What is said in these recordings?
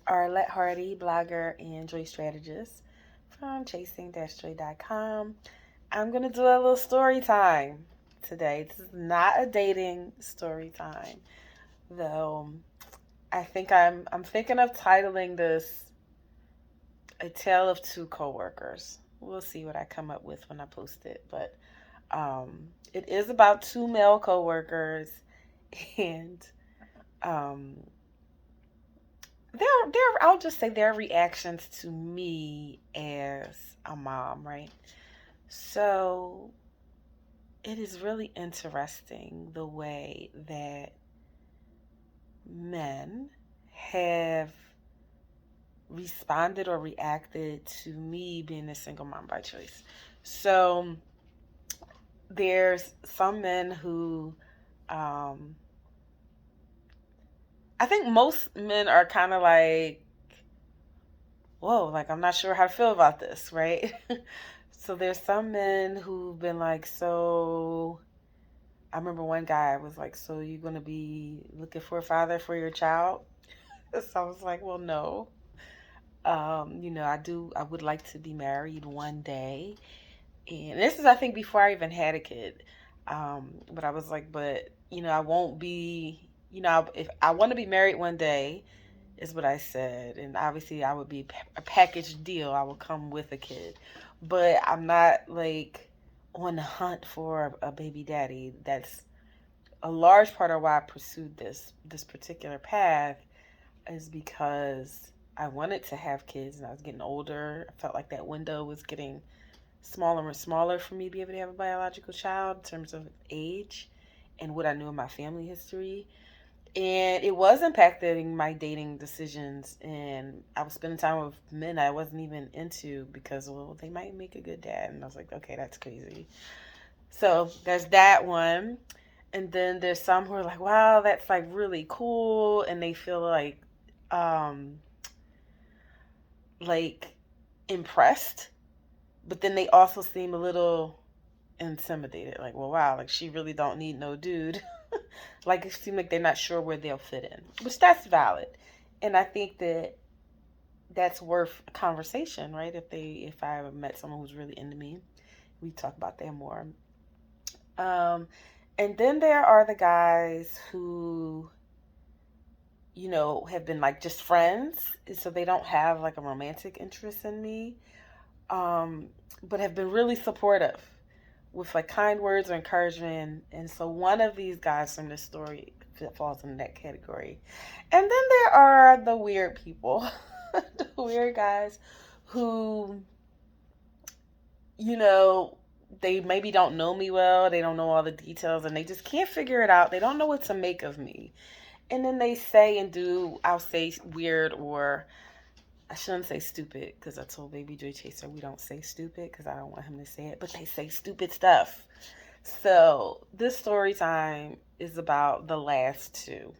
Arlette Hardy, blogger and joy strategist from chasing-joy.com. I'm going to do a little story time today. This is not a dating story time, though. I'm thinking of titling this A Tale of Two Coworkers. We'll see what I come up with when I post it, but it is about two male coworkers, and um, I'll just say their reactions to me as a mom, right? So it is really interesting the way that men have responded or reacted to me being a single mom by choice. So there's some men who um, I think most men are kind of like, whoa, like I'm not sure how to feel about this, right? So there's some men who've been like, so I remember one guy was like, so you gonna be looking for a father for your child? So I was like, well, no. I would like to be married one day. And this is, I think, before I even had a kid. But I was like, but, I won't be, if I want to be married one day, is what I said. And obviously, I would be a package deal. I would come with a kid. But I'm not like on the hunt for a baby daddy. That's a large part of why I pursued this particular path is because I wanted to have kids and I was getting older. I felt like that window was getting smaller and smaller for me to be able to have a biological child in terms of age and what I knew in my family history. And it was impacting my dating decisions. And I was spending time with men I wasn't even into because, well, they might make a good dad. And I was like, okay, that's crazy. So there's that one. And then there's some who are like, wow, that's like really cool. And they feel um, like impressed. But then they also seem a little intimidated. Like, well, wow, like she really don't need no dude. Like it seems like they're not sure where they'll fit in, which that's valid. And I think that that's worth a conversation, right? If I ever met someone who's really into me, we talk about that more. Um, and then there are the guys who, have been like just friends, so they don't have like a romantic interest in me, um, but have been really supportive with like kind words or encouragement. And so one of these guys from this story falls in that category. And then there are the weird people, the weird guys who, you know, they maybe don't know me well, they don't know all the details, and they just can't figure it out. They don't know what to make of me. And then they say and do, I'll say weird, or I shouldn't say stupid because I told Baby Joy Chaser we don't say stupid because I don't want him to say it, but they say stupid stuff. So this story time is about the last two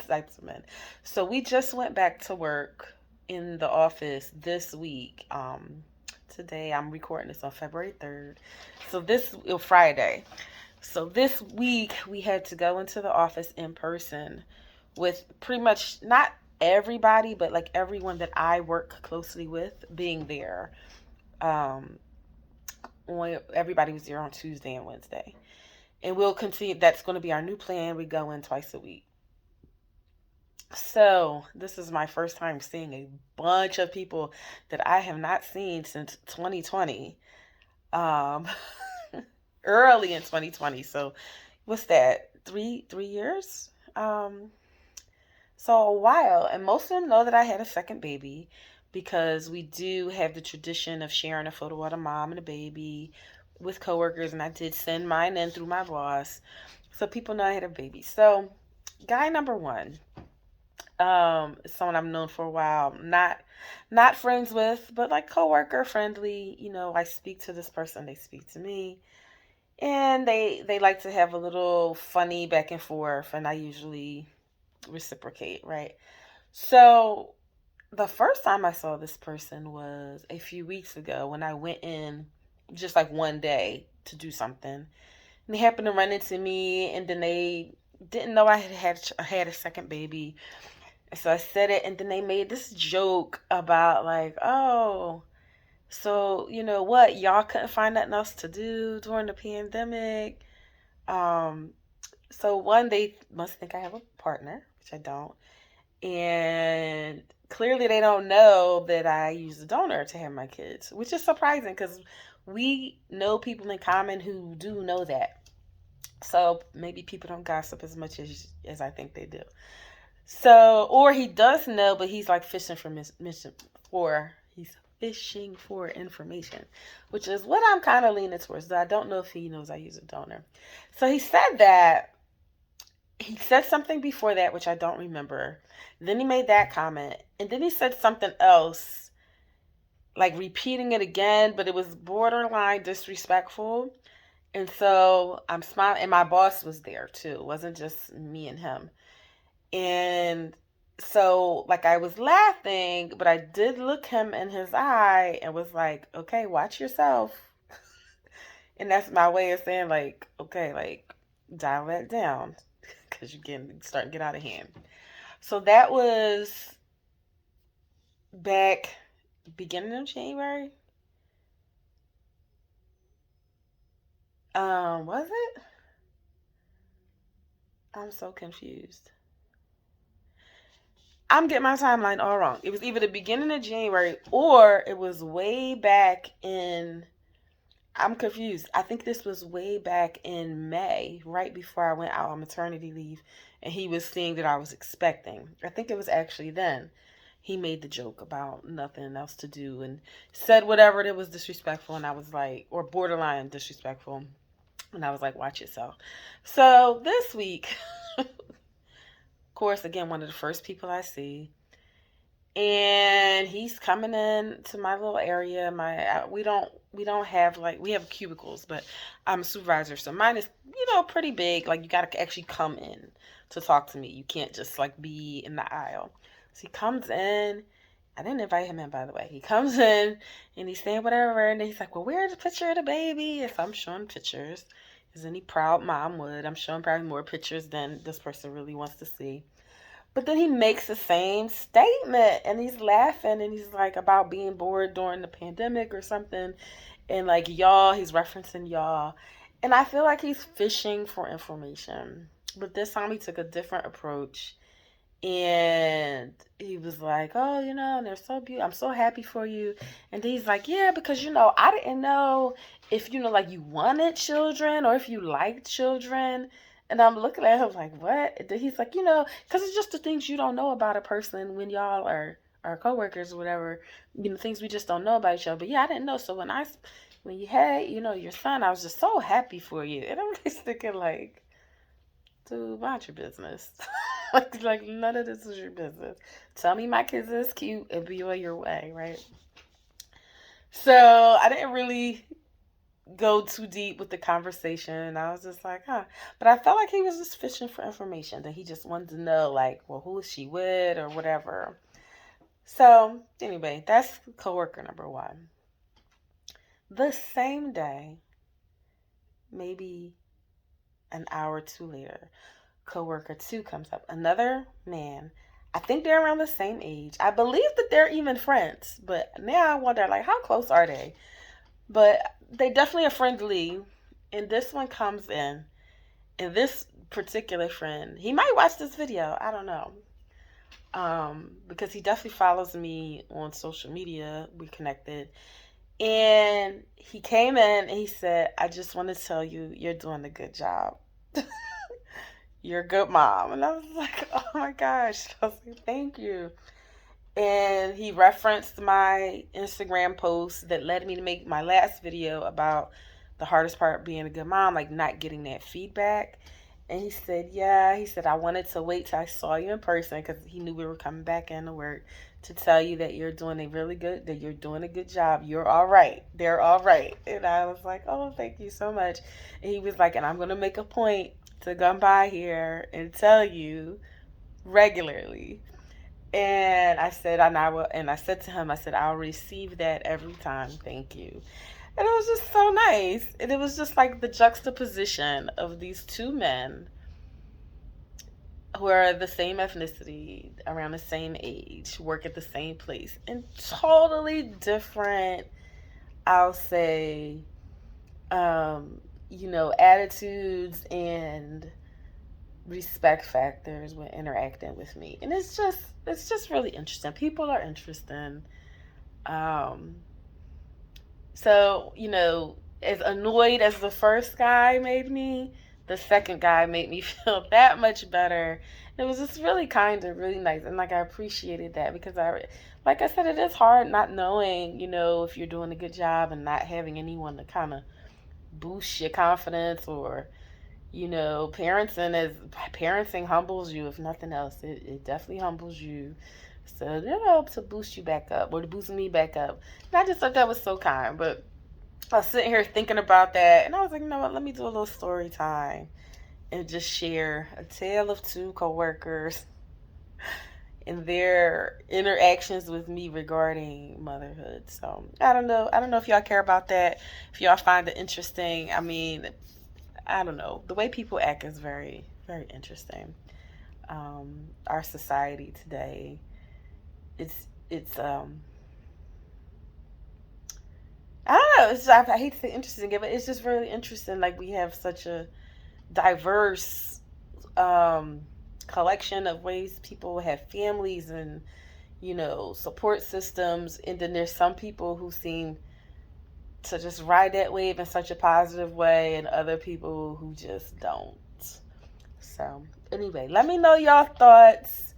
types of men. So we just went back to work in the office this week. Today I'm recording this on February 3rd. So Friday. So this week we had to go into the office in person with pretty much not everybody, but like everyone that I work closely with being there. Um, Everybody was there on Tuesday and Wednesday, and we'll continue. That's going to be our new plan. We go in twice a week. So this is my first time seeing a bunch of people that I have not seen since 2020. Um, Early in 2020. So what's that? Three years? So a while, and most of them know that I had a second baby because we do have the tradition of sharing a photo of the mom and the baby with coworkers, and I did send mine in through my boss, so people know I had a baby. So, guy number one, someone I've known for a while, not friends with, but like coworker friendly. I speak to this person, they speak to me, and they like to have a little funny back and forth, and I usually reciprocate, right? So the first time I saw this person was a few weeks ago when I went in just like one day to do something. And they happened to run into me, and then they didn't know I had a second baby. So I said it, and then they made this joke about, like, oh, so you know what? Y'all couldn't find nothing else to do during the pandemic. Um, so one, they must think I have a partner, which I don't. And clearly they don't know that I use a donor to have my kids, which is surprising because we know people in common who do know that. So maybe people don't gossip as much as I think they do. So, or he does know, but he's like fishing for he's fishing for information, which is what I'm kind of leaning towards. I don't know if he knows I use a donor. So he said that. He said something before that, which I don't remember. Then he made that comment. And then he said something else, like repeating it again, but it was borderline disrespectful. And so I'm smiling, and my boss was there too. It wasn't just me and him. And so, like, I was laughing, but I did look him in his eye and was like, okay, watch yourself. And that's my way of saying, like, okay, like, dial that down because you're starting to get out of hand. So that was back beginning of January. Was it? I'm so confused. I'm getting my timeline all wrong. It was either the beginning of January or it was way back in. I'm confused. I think this was way back in May, right before I went out on maternity leave, and he was seeing that I was expecting. I think it was actually then. He made the joke about nothing else to do and said whatever that was disrespectful, and I was like, or borderline disrespectful, and I was like, watch yourself. So this week, of course, again, one of the first people I see, and he's coming in to my little area. We don't have, like, we have cubicles, but I'm a supervisor, so mine is, pretty big. Like, you gotta actually come in to talk to me. You can't just like be in the aisle. So he comes in. I didn't invite him in, by the way. He comes in and he's saying whatever, and then he's like, "Well, where's the picture of the baby?" And so I'm showing pictures, as any proud mom would. I'm showing probably more pictures than this person really wants to see. But then he makes the same statement and he's laughing and he's like about being bored during the pandemic or something. And like y'all, he's referencing y'all. And I feel like he's fishing for information. But this time he took a different approach. And he was like, "Oh, and they're so beautiful. I'm so happy for you." And then he's like, "Yeah, because, I didn't know if, like you wanted children or if you liked children." And I'm looking at him like, "What?" And then he's like, because it's just the things you don't know about a person when y'all are coworkers or whatever, things we just don't know about each other. But yeah, I didn't know. So when you had, your son, I was just so happy for you. And I'm just thinking like, dude, mind your business. like none of this is your business. Tell me my kids is cute and be on your way, right? So I didn't really go too deep with the conversation. I was just like, huh. But I felt like he was just fishing for information, that he just wanted to know, like, well, who is she with or whatever. So anyway, that's coworker number one. The same day, maybe an hour or two later, coworker two comes up. Another man. I think they're around the same age. I believe that they're even friends. But now I wonder, like, how close are they? But they definitely are friendly. And this one comes in. And this particular friend, he might watch this video. I don't know. Because he definitely follows me on social media. We connected. And he came in and he said, "I just want to tell you, you're doing a good job." "You're a good mom." And I was like, oh my gosh. I was like, thank you. And he referenced my Instagram post that led me to make my last video about the hardest part being a good mom, like not getting that feedback. And he said, yeah, he said, "I wanted to wait till I saw you in person," because he knew we were coming back into work, "to tell you that you're doing a good job. You're all right. They're all right." And I was like, oh, thank you so much. And he was like, "And I'm going to make a point to come by here and tell you regularly." And I said, and I said to him, I said, "I'll receive that every time. Thank you." And it was just so nice. And it was just like the juxtaposition of these two men who are the same ethnicity, around the same age, work at the same place, and totally different, I'll say, attitudes and respect factors when interacting with me. And it's just really interesting. People are interesting. Um, so, as annoyed as the first guy made me, the second guy made me feel that much better. It was just really kind and really nice. And like, I appreciated that because like I said, it is hard not knowing, if you're doing a good job and not having anyone to kind of boost your confidence or, parenting humbles you, if nothing else. It definitely humbles you. So, to boost you back up or to boost me back up. And I just thought that was so kind. But I was sitting here thinking about that, and I was like, you know what? Let me do a little story time and just share a tale of two coworkers and their interactions with me regarding motherhood. So I don't know. I don't know if y'all care about that. If y'all find it interesting. I mean, I don't know. The way people act is very, very interesting. Our society today, it's I don't know. I hate to say interesting, but it's just really interesting. Like, we have such a diverse um, collection of ways people have families and support systems, and then there's some people who seem to just ride that wave in such a positive way, and other people who just don't. So anyway, let me know y'all thoughts.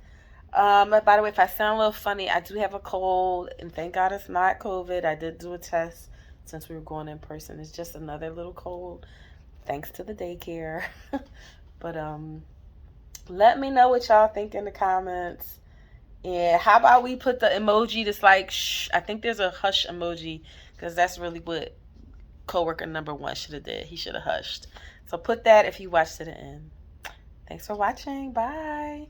By the way, if I sound a little funny, I do have a cold, and thank God it's not COVID. I did do a test since we were going in person. It's just another little cold, thanks to the daycare. But let me know what y'all think in the comments. And how about we put the emoji that's like, shh. I think there's a hush emoji because that's really what coworker number one should have did. He should have hushed. So put that if you watched to the end. Thanks for watching. Bye.